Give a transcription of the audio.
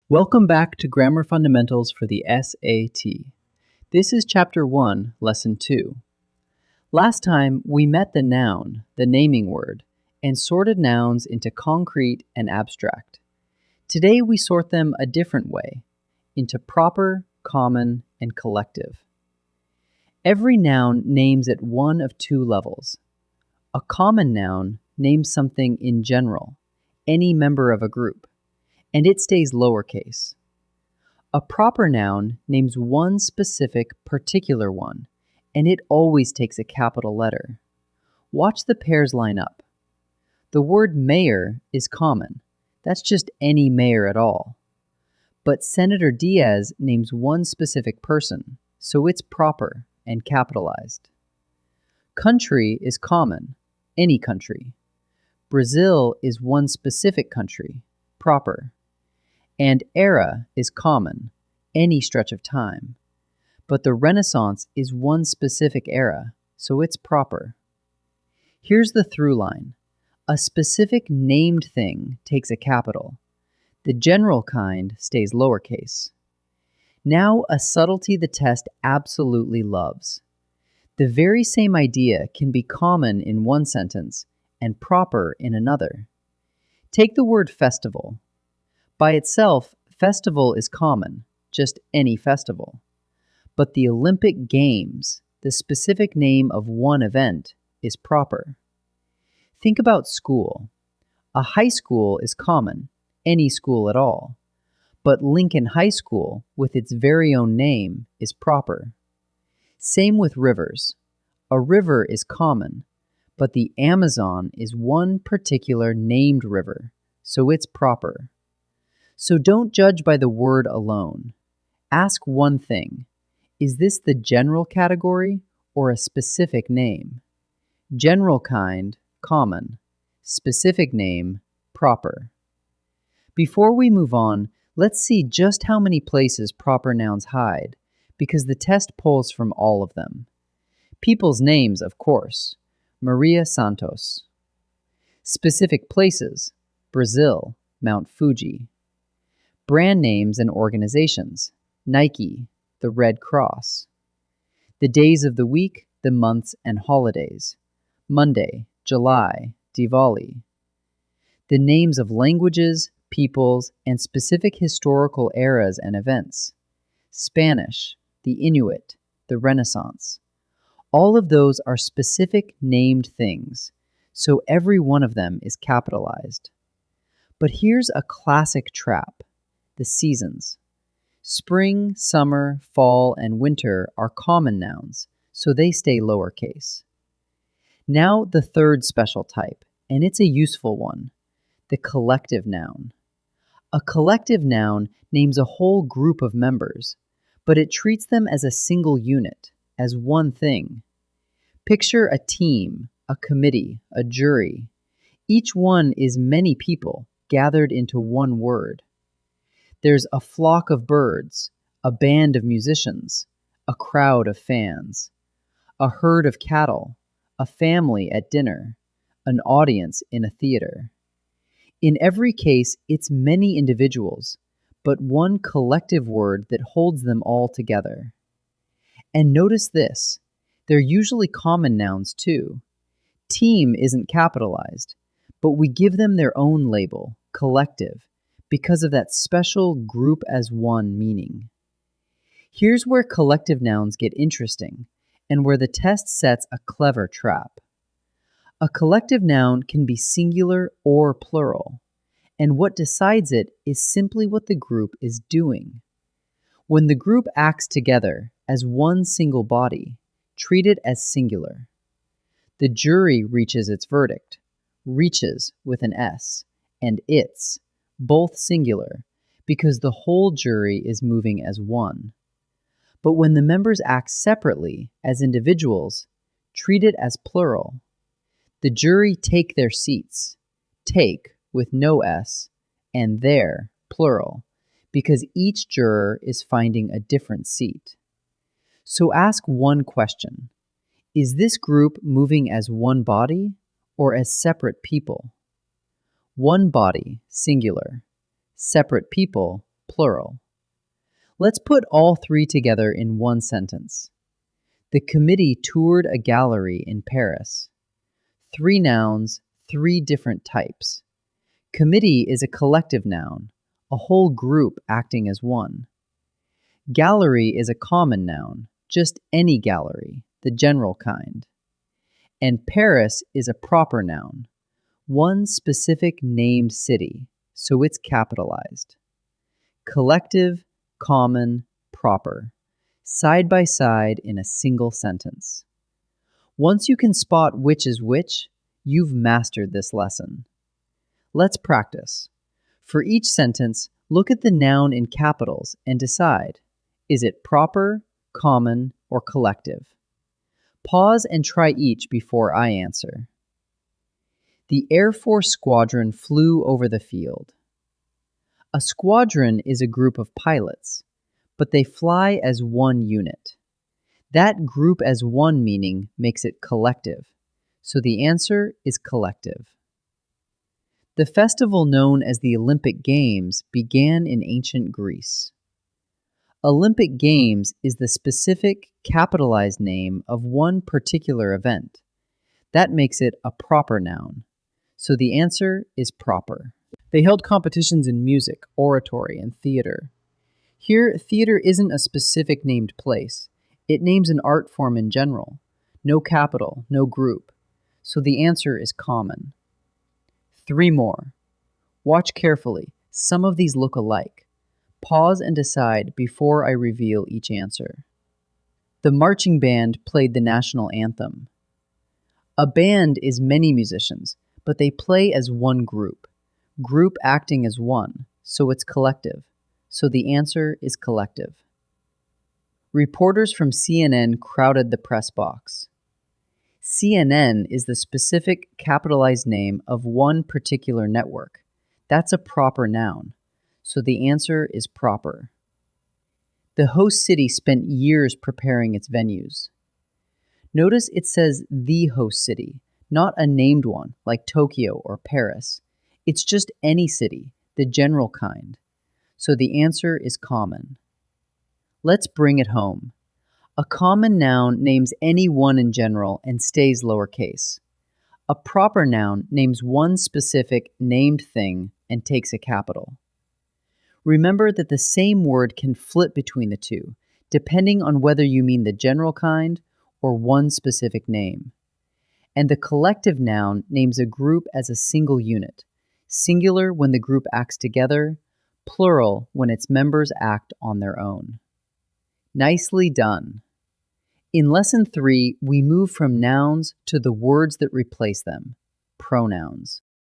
Welcome back to Grammar Fundamentals for the SAT. This is Chapter 1, Lesson 2. Last time, we met the noun, the naming word, and sorted nouns into concrete and abstract. Today, we sort them a different way, into proper, common, and collective. Every noun names at one of two levels. A common noun names something in general, any member of a group, and it stays lowercase. A proper noun names one specific particular one, and it always takes a capital letter. Watch the pairs line up. The word mayor is common. That's just any mayor at all. But Senator Diaz names one specific person, so it's proper and capitalized. Country is common, any country. Brazil is one specific country, proper. And era is common, any stretch of time. But the Renaissance is one specific era, so it's proper. Here's the through line. A specific named thing takes a capital. The general kind stays lowercase. Now a subtlety the test absolutely loves. The very same idea can be common in one sentence and proper in another. Take the word festival. By itself, festival is common, just any festival. But the Olympic Games, the specific name of one event, is proper. Think about school. A high school is common, any school at all. But Lincoln High School, with its very own name, is proper. Same with rivers. A river is common, but the Amazon is one particular named river, so it's proper. So don't judge by the word alone. Ask one thing. Is this the general category or a specific name? General kind, common. Specific name, proper. Before we move on, let's see just how many places proper nouns hide, because the test pulls from all of them. People's names, of course. Maria Santos. Specific places. Brazil, Mount Fuji. Brand names and organizations. Nike, the Red Cross. The days of the week, the months and holidays. Monday, July, Diwali. The names of languages, peoples, and specific historical eras and events. Spanish, the Inuit, the Renaissance. All of those are specific named things, so every one of them is capitalized. But here's a classic trap. The seasons. Spring, summer, fall, and winter are common nouns, so they stay lowercase. Now the third special type, and it's a useful one, the collective noun. A collective noun names a whole group of members, but it treats them as a single unit, as one thing. Picture a team, a committee, a jury. Each one is many people gathered into one word. There's a flock of birds, a band of musicians, a crowd of fans, a herd of cattle, a family at dinner, an audience in a theater. In every case, it's many individuals, but one collective word that holds them all together. And notice this, they're usually common nouns too. Team isn't capitalized, but we give them their own label, collective, because of that special group as one meaning. Here's where collective nouns get interesting, and where the test sets a clever trap. A collective noun can be singular or plural, and what decides it is simply what the group is doing. When the group acts together as one single body, treat it as singular. The jury reaches its verdict, reaches with an S, and its, both singular, because the whole jury is moving as one. But when the members act separately as individuals, treat it as plural. The jury take their seats, take with no S, and their, plural, because each juror is finding a different seat. So ask one question. Is this group moving as one body or as separate people? One body, singular. Separate people, plural. Let's put all three together in one sentence. The committee toured a gallery in Paris. 3 nouns, 3 different types. Committee is a collective noun, a whole group acting as one. Gallery is a common noun, just any gallery, the general kind. And Paris is a proper noun, one specific named city, so it's capitalized. Collective, common, proper, side by side in a single sentence. Once you can spot which is which, you've mastered this lesson. Let's practice. For each sentence, look at the noun in capitals and decide, is it proper, common, or collective? Pause and try each before I answer. The Air Force squadron flew over the field. A squadron is a group of pilots, but they fly as one unit. That group as one meaning makes it collective, so the answer is collective. The festival known as the Olympic Games began in ancient Greece. Olympic Games is the specific capitalized name of one particular event. That makes it a proper noun, so the answer is proper. They held competitions in music, oratory, and theater. Here, theater isn't a specific named place. It names an art form in general. No capital, no group. So the answer is common. 3 more. Watch carefully. Some of these look alike. Pause and decide before I reveal each answer. The marching band played the national anthem. A band is many musicians, but they play as one group. Group acting as one, so it's collective. So the answer is collective. Reporters from CNN crowded the press box. CNN is the specific capitalized name of one particular network. That's a proper noun, so the answer is proper. The host city spent years preparing its venues. Notice it says the host city, not a named one like Tokyo or Paris. It's just any city, the general kind. So the answer is common. Let's bring it home. A common noun names any one in general and stays lowercase. A proper noun names one specific named thing and takes a capital. Remember that the same word can flip between the two, depending on whether you mean the general kind or one specific name. And the collective noun names a group as a single unit, singular when the group acts together, plural when its members act on their own. Nicely done. In Lesson 3, we move from nouns to the words that replace them, pronouns.